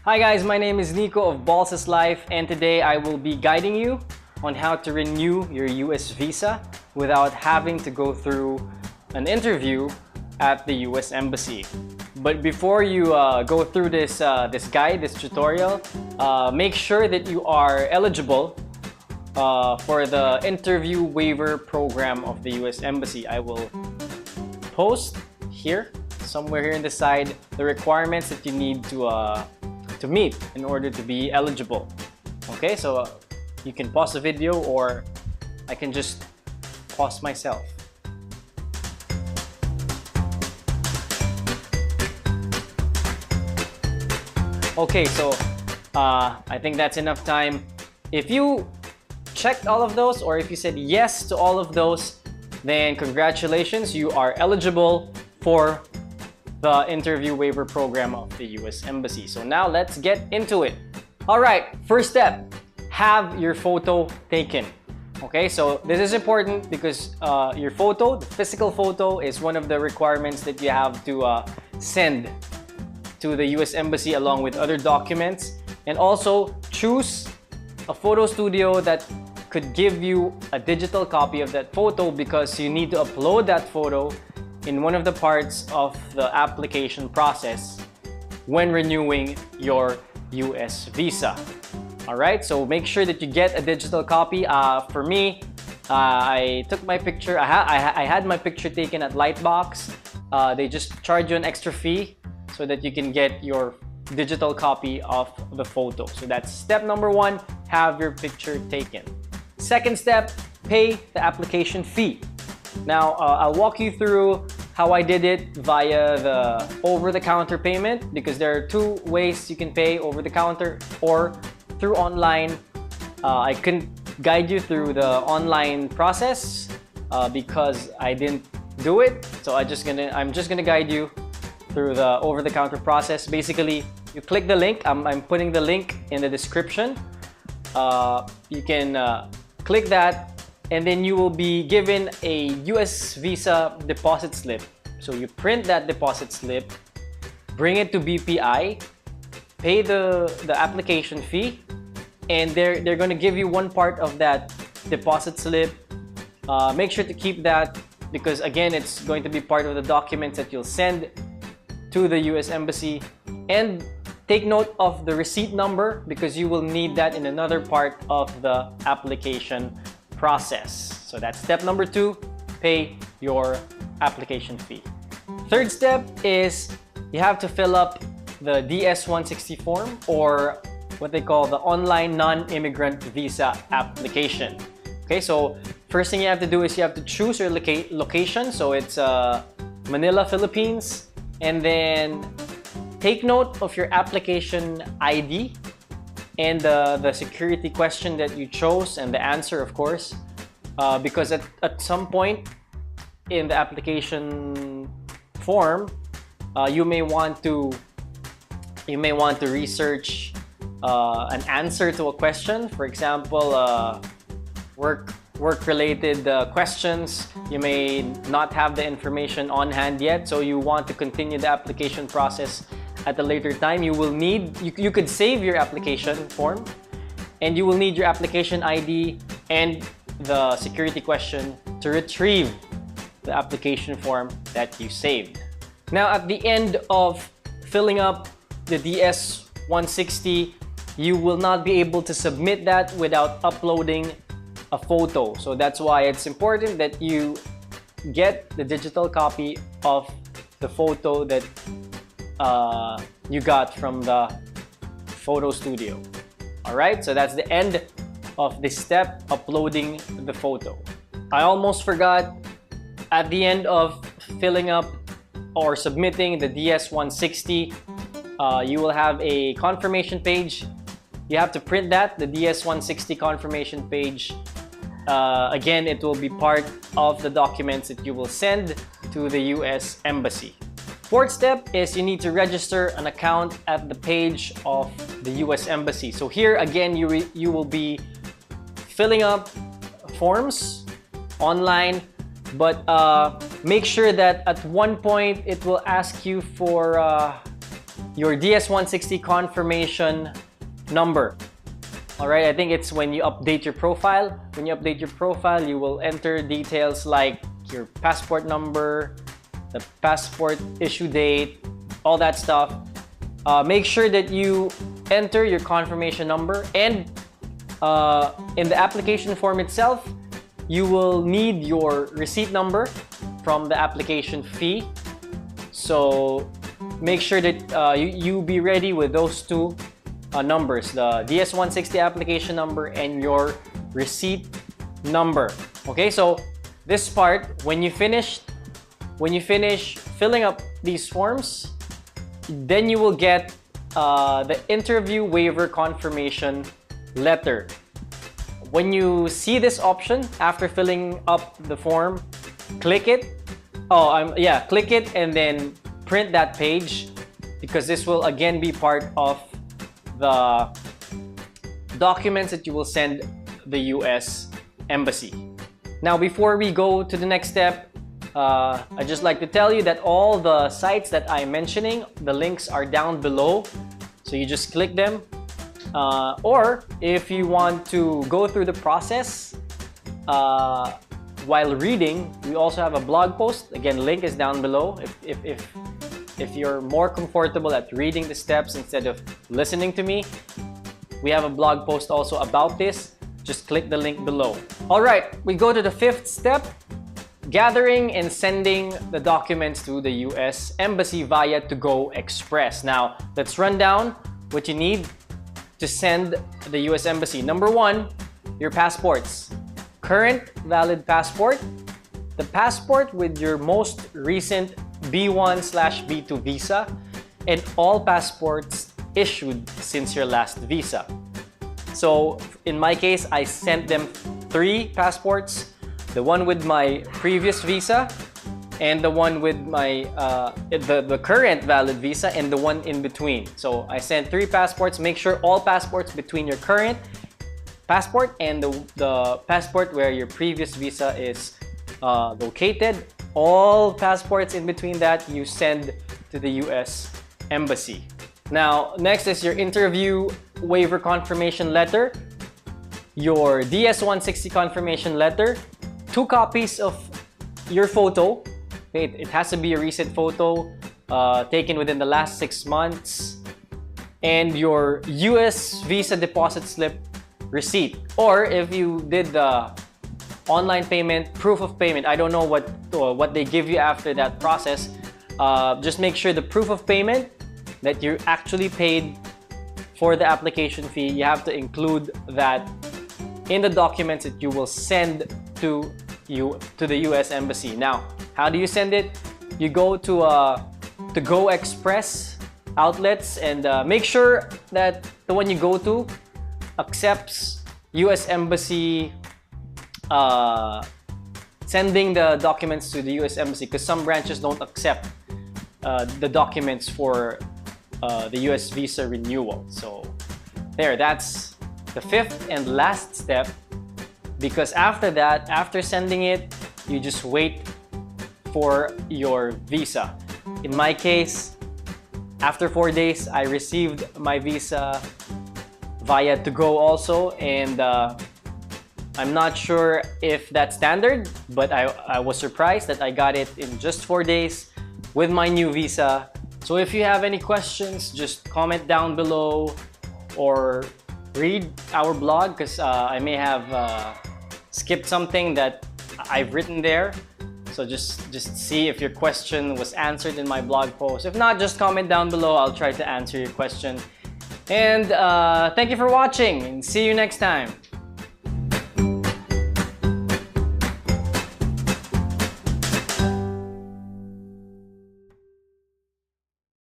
Hi guys, my name is Nico of Bols' Life, and today I will be guiding you on how to renew your US visa without having to go through an interview at the US Embassy. But before you go through this this tutorial, make sure that you are eligible for the Interview Waiver Program of the US Embassy. I will post here, somewhere here in the side, the requirements that you need to meet in order to be eligible. Okay, so you can pause the video or I can just pause myself. Okay, so I think that's enough time. If you checked all of those, or if you said yes to all of those, then congratulations, you are eligible for the Interview Waiver Program of the US Embassy. So now let's get into it. All right, first step, have your photo taken. Okay, so this is important because your photo, the physical photo, is one of the requirements that you have to send to the US Embassy along with other documents. And also choose a photo studio that could give you a digital copy of that photo, because you need to upload that photo in one of the parts of the application process when renewing your US visa. Alright, so make sure that you get a digital copy. For me, I took my picture, I had my picture taken at Lightbox. They just charge you an extra fee so that you can get your digital copy of the photo. So that's step number one, have your picture taken. Second step, pay the application fee. Now, I'll walk you through how I did it via the over-the-counter payment, because there are two ways you can pay over-the-counter or through online. I couldn't guide you through the online process because I didn't do it. So I'm just gonna guide you through the over-the-counter process. Basically, you click the link. I'm putting the link in the description. You can click that, and then you will be given a US visa deposit slip. So you print that deposit slip, bring it to BPI, pay the application fee, and they're going to give you one part of that deposit slip. Make sure to keep that, because again, it's going to be part of the documents that you'll send to the US Embassy. And take note of the receipt number, because you will need that in another part of the application process. So that's step number two, pay your application fee. Third step is you have to fill up the DS-160 form, or what they call the online non-immigrant visa application. Okay, so first thing you have to do is you have to choose your location. So it's Manila, Philippines, and then take note of your application ID and the security question that you chose, and the answer, of course, because at some point in the application form, you may want to research an answer to a question. For example, work-related questions. You may not have the information on hand yet, so you want to continue the application process at a later time. You will need, you could save your application form, and you will need your application ID and the security question to retrieve the application form that you saved. Now, at the end of filling up the DS-160, you will not be able to submit that without uploading a photo. So that's why it's important that you get the digital copy of the photo that you got from the photo studio. Alright, so that's the end of this step, uploading the photo. I almost forgot, at the end of filling up or submitting the DS-160, you will have a confirmation page. You have to print that, the DS-160 confirmation page. Again, it will be part of the documents that you will send to the US Embassy. Fourth step is you need to register an account at the page of the US Embassy. So here again, you will be filling up forms online, but make sure that at one point it will ask you for your DS160 confirmation number. Alright, I think it's when you update your profile. When you update your profile, you will enter details like your passport number, the passport issue date, all that stuff. Make sure that you enter your confirmation number, and in the application form itself, you will need your receipt number from the application fee. So make sure that you be ready with those two numbers, the DS160 application number and your receipt number. Okay, so this part, when you finish filling up these forms, then you will get the interview waiver confirmation letter. When you see this option after filling up the form, click it. Click it and then print that page, because this will again be part of the documents that you will send the US Embassy. Now, before we go to the next step, I'd just like to tell you that all the sites that I'm mentioning, the links are down below. So you just click them. Or if you want to go through the process while reading, we also have a blog post. Again, link is down below. If you're more comfortable at reading the steps instead of listening to me, we have a blog post also about this. Just click the link below. All right, we go to the fifth step, gathering and sending the documents to the US Embassy via To-Go Express. Now, let's run down what you need to send the US Embassy. Number one, your passports. Current valid passport, the passport with your most recent B1/B2 visa, and all passports issued since your last visa. So in my case, I sent them 3 passports, the one with my previous visa, and the one with my the current valid visa, and the one in between. So I sent 3 passports. Make sure all passports between your current passport and the passport where your previous visa is located, all passports in between that you send to the US Embassy. Now, next is your interview waiver confirmation letter, your DS160 confirmation letter, 2 copies of your photo. Okay, it has to be a recent photo taken within the last 6 months, and your US visa deposit slip receipt, or if you did the online payment, proof of payment. I don't know what they give you after that process. Just make sure the proof of payment that you actually paid for the application fee, you have to include that in the documents that you will send to the US Embassy. Now, how do you send it? You go to To-Go Express outlets, and make sure that the one you go to accepts US Embassy sending the documents to the US Embassy, because some branches don't accept the documents for the US visa renewal. So that's the 5th and last step, because after that, after sending it, you just wait for your visa. In my case, after 4 days, I received my visa via To-Go also, and I'm not sure if that's standard, but I was surprised that I got it in just 4 days with my new visa. So if you have any questions, just comment down below or read our blog, because I may have skipped something that I've written there. So just see if your question was answered in my blog post. If not, just comment down below. I'll try to answer your question. And thank you for watching, and see you next time.